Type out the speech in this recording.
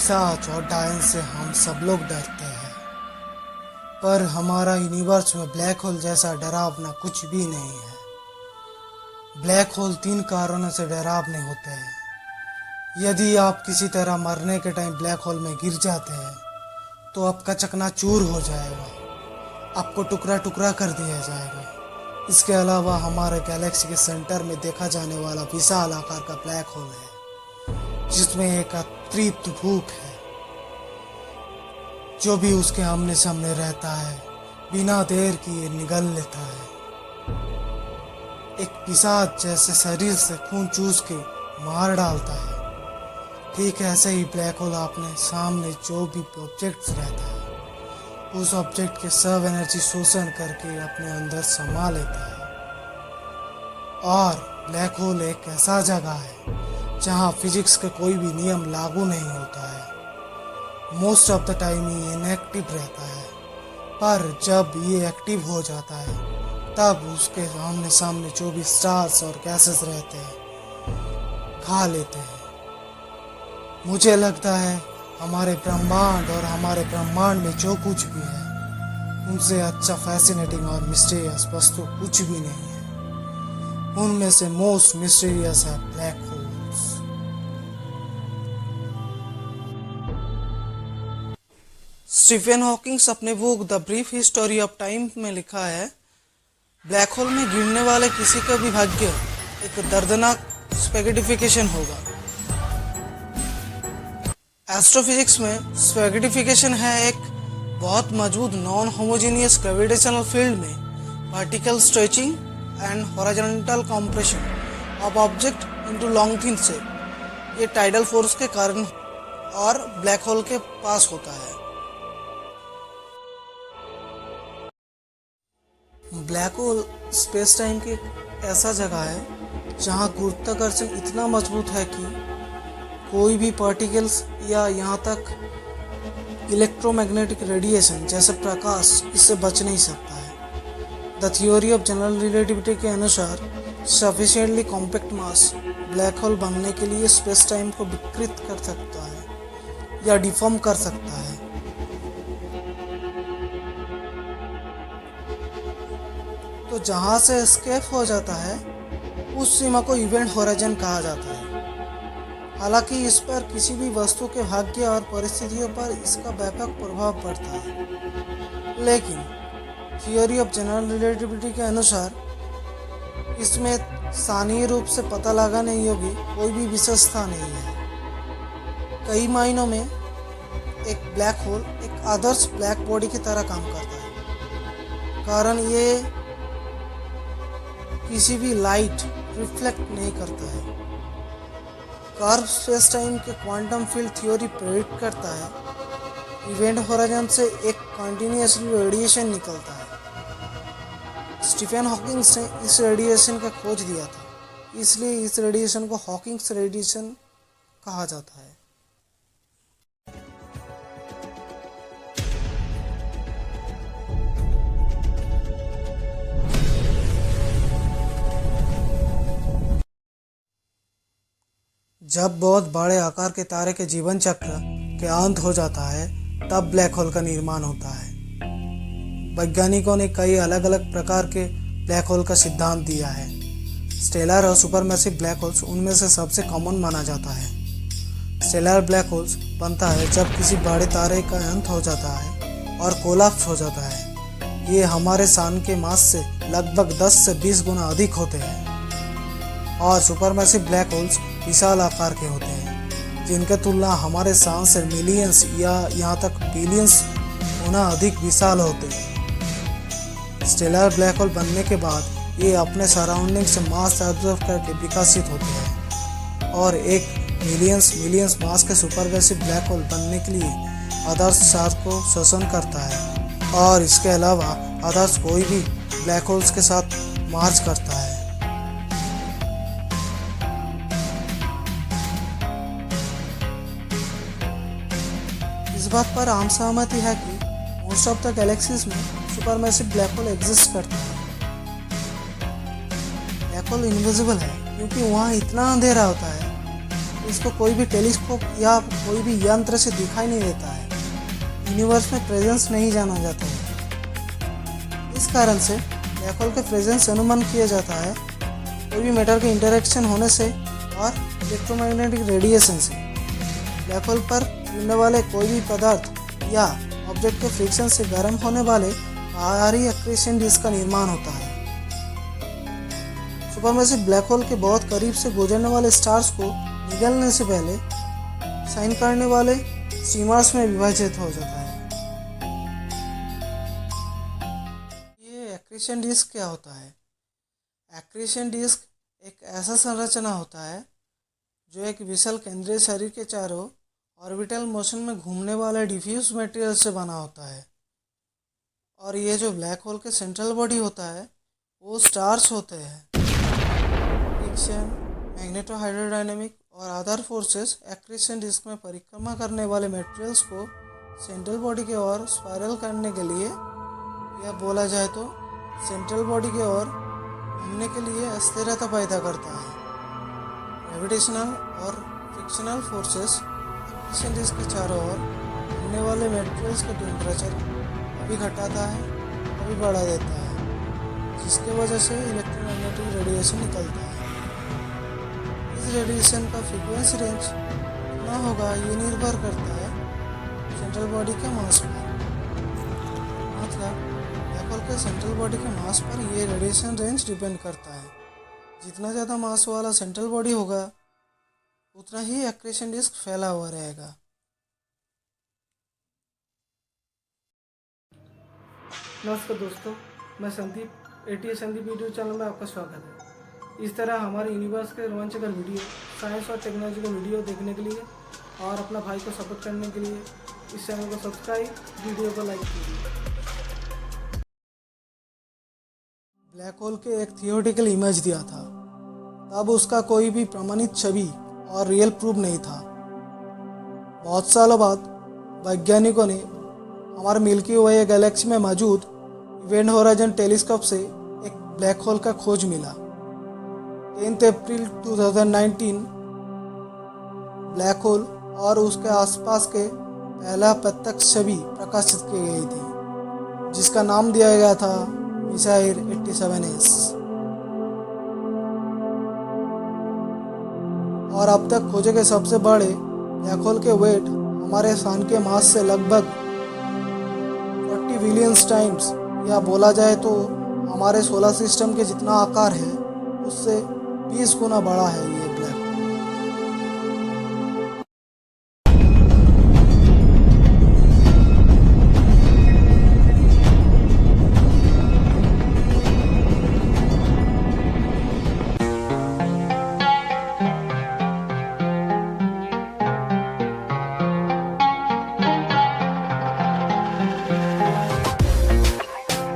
पिशाच और डायन से हम सब लोग डरते हैं, पर हमारा यूनिवर्स में ब्लैक होल जैसा डरावना कुछ भी नहीं है। ब्लैक होल 3 कारणों से डरावने होते हैं। यदि आप किसी तरह मरने के टाइम ब्लैक होल में गिर जाते हैं तो आपका चकनाचूर हो जाएगा, आपको टुकड़ा टुकड़ा कर दिया जाएगा। इसके अलावा हमारे गैलेक्सी के सेंटर में देखा जाने वाला विशाल आकार का ब्लैक होल है, जिसमें एक अतृप्त भूख है। जो भी उसके आमने सामने रहता है बिना देर किए निगल लेता है। एक पिशाच जैसे शरीर से खून चूस के मार डालता है। ठीक ऐसे ही ब्लैक होल अपने सामने जो भी ऑब्जेक्ट्स रहता है उस ऑब्जेक्ट के सब एनर्जी शोषण करके अपने अंदर समा लेता है। और ब्लैक होल एक ऐसा जगह है जहां फिजिक्स के कोई भी नियम लागू नहीं होता है। मोस्ट ऑफ द टाइम ये इनएक्टिव रहता है, पर जब ये एक्टिव हो जाता है तब उसके आमने सामने जो भी स्टार्स और गैसेस रहते हैं खा लेते हैं। मुझे लगता है हमारे ब्रह्मांड और हमारे ब्रह्मांड में जो कुछ भी है उनसे अच्छा फैसिनेटिंग और मिस्टीरियस वस्तु कुछ भी नहीं है। उनमें से मोस्ट मिस्टीरियस है ब्लैक होल्स। स्टीफन हॉकिंग्स अपने book the brief history of time में लिखा है, ब्लैक होल में गिरने वाले किसी का भी भाग्य एक दर्दनाक स्पैगेटिफिकेशन होगा। एस्ट्रोफिजिक्स में स्पैगेटिफिकेशन है एक बहुत मजबूत नॉन होमोजेनियस ग्रेविटेशनल फील्ड में particle stretching and horizontal compression of object into long thin shape. ये टाइडल फोर्स के कारण और ब्लैक होल के पास होता है। ब्लैक होल स्पेस टाइम की ऐसा जगह है जहां गुरुत्वाकर्षण इतना मजबूत है कि कोई भी पार्टिकल्स या यहाँ तक इलेक्ट्रोमैग्नेटिक रेडिएशन जैसे प्रकाश इससे बच नहीं सकता है। The theory of general relativity के अनुसार सफिशिएंटली कॉम्पैक्ट मास ब्लैक होल बनने के लिए स्पेस टाइम को विकृत कर सकता है या डिफॉर्म कर सकता है। तो जहाँ से एस्केप हो जाता है उस सीमा को इवेंट होराइजन कहा जाता है। हालांकि इस पर किसी भी वस्तु के भाग्य और परिस्थितियों पर इसका व्यापक प्रभाव पड़ता है, लेकिन थियोरी ऑफ जनरल रिलेटिविटी के अनुसार इसमें स्थानीय रूप से पता लगाने योग्य कोई भी विशेषता नहीं है। कई मायनों में एक ब्लैक होल एक आदर्श ब्लैक बॉडी की तरह काम करता है, कारण ये किसी भी लाइट रिफ्लेक्ट नहीं करता है। कर्व स्पेस टाइम के क्वांटम फील्ड थ्योरी प्रेडिक्ट करता है इवेंट होराइजन से एक कंटिन्यूअसली रेडिएशन निकलता है। स्टीफन हॉकिंग्स ने इस रेडिएशन का खोज दिया था, इसलिए इस रेडिएशन को हॉकिंग्स रेडिएशन कहा जाता है। जब बहुत बड़े आकार के तारे के जीवन चक्र के अंत हो जाता है तब ब्लैक होल का निर्माण होता है। वैज्ञानिकों ने कई अलग अलग प्रकार के ब्लैक होल का सिद्धांत दिया है। स्टेलर और सुपरमैसिव ब्लैक होल्स उनमें से सबसे कॉमन माना जाता है। स्टेलर ब्लैक होल्स बनता है जब किसी बड़े तारे का अंत हो जाता है और कोलैप्स हो जाता है। ये हमारे सन के मास से लगभग 10 से 20 गुना अधिक होते हैं। और सुपरमैसिव ब्लैक होल्स विशाल आकार के होते हैं, जिनकी तुलना हमारे सन से मिलियंस या यहाँ तक बिलियंस गुना अधिक विशाल होते हैं। स्टेलर ब्लैक होल बनने के बाद ये अपने सराउंडिंग से मास एब्जॉर्ब करके विकसित होते हैं और एक मिलियंस मास के सुपरमैसिव ब्लैक होल बनने के लिए आदर्श स्टार को शोषण करता है। और इसके अलावा आदर्श कोई भी ब्लैक होल्स के साथ मार्च करता है। इस बात पर आम सहमति है कि मोस्ट ऑफ द गैलेक्सीज में सुपरमैसिव ब्लैक होल एग्जिस्ट करता है। ब्लैक होल इनविजिबल है क्योंकि वहाँ इतना अंधेरा होता है इसको कोई भी टेलीस्कोप या कोई भी यंत्र से दिखाई नहीं देता है। यूनिवर्स में प्रेजेंस नहीं जाना जाता है। इस कारण से ब्लैक होल के प्रेजेंस अनुमान किया जाता है कोई भी मैटर के इंटरेक्शन होने से और इलेक्ट्रोमैग्नेटिक रेडिएशन से। ब्लैक होल पर गिरने वाले कोई भी पदार्थ या ऑब्जेक्ट के फ्रिक्शन से गर्म होने वाले बाहरी एक्रेशन डिस्क का निर्माण होता है। सुपरमैसिव ब्लैक होल के बहुत करीब से गुजरने वाले स्टार्स को निगलने से पहले शाइन करने वाले स्ट्रीमर्स में विभाजित हो जाता है। ये एक्रेशन डिस्क क्या होता है? एक्रेशन डिस्क एक ऐसा संरचना होता है जो एक विशाल केंद्रीय शरीर के चारों ऑर्बिटल मोशन में घूमने वाले डिफ्यूज मटेरियल से बना होता है। और ये जो ब्लैक होल के सेंट्रल बॉडी होता है वो स्टार्स होते हैं। फ्रिक्शन, मैग्नेटोहाइड्रोडायनेमिक और अदर फोर्सेस एक्रेशन डिस्क में परिक्रमा करने वाले मटेरियल्स को सेंट्रल बॉडी की ओर स्पाइरल करने के लिए, या बोला जाए तो सेंट्रल बॉडी की ओर घूमने के लिए अस्थिरता पैदा करता है। ग्रेविटेशनल और फ्रिक्शनल फोर्सेस एक्रेशन डिस्क के चारों ओर घूमने वाले मटेरियल्स के टेम्परेचर कभी घटाता है कभी बढ़ा देता है, जिसके वजह से इलेक्ट्रोमैग्नेटिक रेडिएशन निकलता है। इस रेडिएशन का फ्रीक्वेंसी रेंज कितना होगा ये निर्भर करता है सेंट्रल बॉडी के मास पर। मतलब ब्लैक होल के सेंट्रल बॉडी के मास पर ये रेडिएशन रेंज डिपेंड करता है। जितना ज़्यादा मास वाला सेंट्रल बॉडी होगा उतना ही एक्रेशन डिस्क फैला हुआ रहेगा। नमस्कार दोस्तों, मैं Sandeep ATA Sandeep video channel में आपका स्वागत है। इस तरह हमारे यूनिवर्स के रोमांचकर वीडियो, साइंस और टेक्नोलॉजी के वीडियो देखने के लिए और अपना भाई को सपोर्ट करने के लिए इस चैनल को सब्सक्राइब, वीडियो को लाइक कीजिए। ब्लैक होल के एक थियोरेटिकल इमेज दिया था, तब उसका कोई भी प्रमाणित छवि और रियल प्रूफ नहीं था। बहुत सालों बाद वैज्ञानिकों ने हमारे मिल्की वे गैलेक्सी में मौजूद इवेंट होराइजन टेलीस्कोप से एक ब्लैक होल का खोज मिला। 10 अप्रैल 2019 ब्लैक होल और उसके आसपास के पहला प्रत्यक्ष छवि प्रकाशित की गई थी, जिसका नाम दिया गया था मिसाइल 87S। और अब तक खोजे गए सबसे बड़े ब्लैक होल के वेट हमारे सन के मास से लगभग 40 बिलियन टाइम्स, या बोला जाए तो हमारे सोलर सिस्टम के जितना आकार है उससे 20 गुना बड़ा है ये।